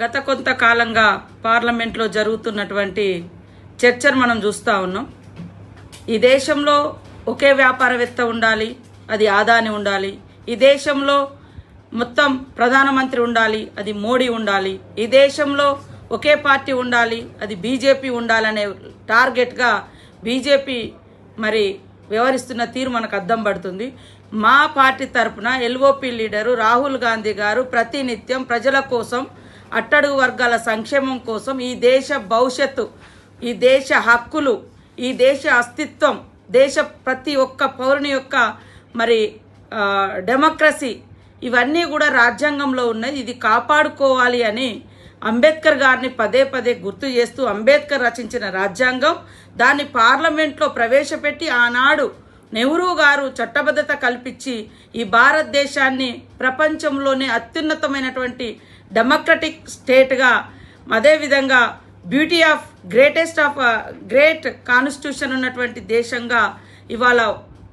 గత కొంతకాలంగా పార్లమెంట్లో జరుగుతున్నటువంటి చర్చను మనం చూస్తూ ఉన్నాం. ఈ దేశంలో ఒకే వ్యాపారవేత్త ఉండాలి, అది అదానీ ఉండాలి. ఈ దేశంలో మొత్తం ప్రధానమంత్రి ఉండాలి, అది మోడీ ఉండాలి. ఈ దేశంలో ఒకే పార్టీ ఉండాలి, అది బీజేపీ ఉండాలనే టార్గెట్గా బీజేపీ మరి వ్యవహరిస్తున్న తీరు మనకు అద్దం పడుతుంది. మా పార్టీ తరఫున ఎల్ఓపి లీడరు రాహుల్ గాంధీ గారు ప్రతినిత్యం ప్రజల కోసం, అట్టడుగు వర్గాల సంక్షేమం కోసం, ఈ దేశ భవిష్యత్తు, ఈ దేశ హక్కులు, ఈ దేశ అస్తిత్వం, దేశ ప్రతి ఒక్క పౌరుని యొక్క మరి డెమోక్రసీ ఇవన్నీ కూడా రాజ్యాంగంలో ఉన్నాయి. ఇది కాపాడుకోవాలి అని అంబేద్కర్ గారిని పదే పదే గుర్తు చేస్తూ అంబేద్కర్ రచించిన రాజ్యాంగం దాన్ని పార్లమెంట్లో ప్రవేశపెట్టి ఆనాడు నెహ్రూ గారు చట్టబద్ధత కల్పించి ఈ భారతదేశాన్ని ప్రపంచంలోనే అత్యున్నతమైనటువంటి డెమోక్రటిక్ స్టేట్గా, అదేవిధంగా బ్యూటీ ఆఫ్ గ్రేట్ కాన్స్టిట్యూషన్ ఉన్నటువంటి దేశంగా ఇవాళ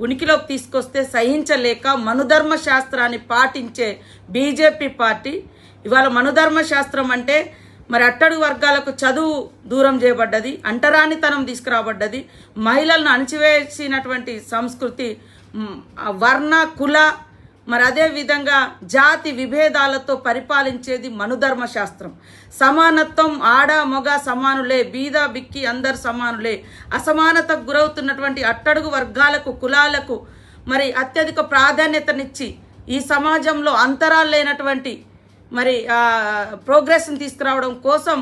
ఉనికిలోకి తీసుకొస్తే సహించలేక మనుధర్మ శాస్త్రాన్ని పాటించే బీజేపీ పార్టీ ఇవాళ మనుధర్మ శాస్త్రం అంటే మరి అట్టడుగు వర్గాలకు చదువు దూరం చేయబడ్డది, అంటరానితనం తీసుకురాబడ్డది, మహిళలను అణచివేసినటువంటి సంస్కృతి, వర్ణ కుల మరి అదే విధంగా జాతి విభేదాలతో పరిపాలించేది మనుధర్మ శాస్త్రం. సమానత్వం, ఆడ మగ సమానులే, బీద బిక్కి అందరు సమానులే, అసమానతకు గురవుతున్నటువంటి అట్టడుగు వర్గాలకు, కులాలకు మరి అత్యధిక ప్రాధాన్యతనిచ్చి ఈ సమాజంలో అంతరాలు లేనటువంటి మరి ప్రోగ్రెస్ని తీసుకురావడం కోసం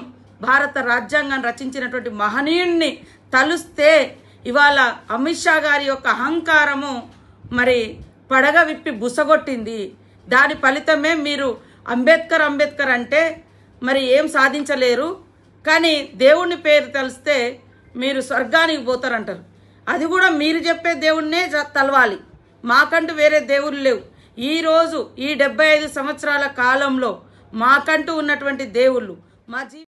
భారత రాజ్యాంగాన్ని రచించినటువంటి మహనీయుణ్ణి తలుస్తే ఇవాళ అమిత్ షా గారి యొక్క అహంకారము మరి పడగ విప్పి బుసగొట్టింది. దాని ఫలితమే మీరు అంబేద్కర్ అంటే మరి ఏం సాధించలేరు, కానీ దేవుని పేరు తెలిస్తే మీరు స్వర్గానికి పోతారంటారు. అది కూడా మీరు చెప్పే దేవుణ్ణే తలవాలి, మాకంటూ వేరే దేవుళ్ళు లేవు. ఈరోజు ఈ 75 సంవత్సరాల కాలంలో మాకంటూ ఉన్నటువంటి దేవుళ్ళు మా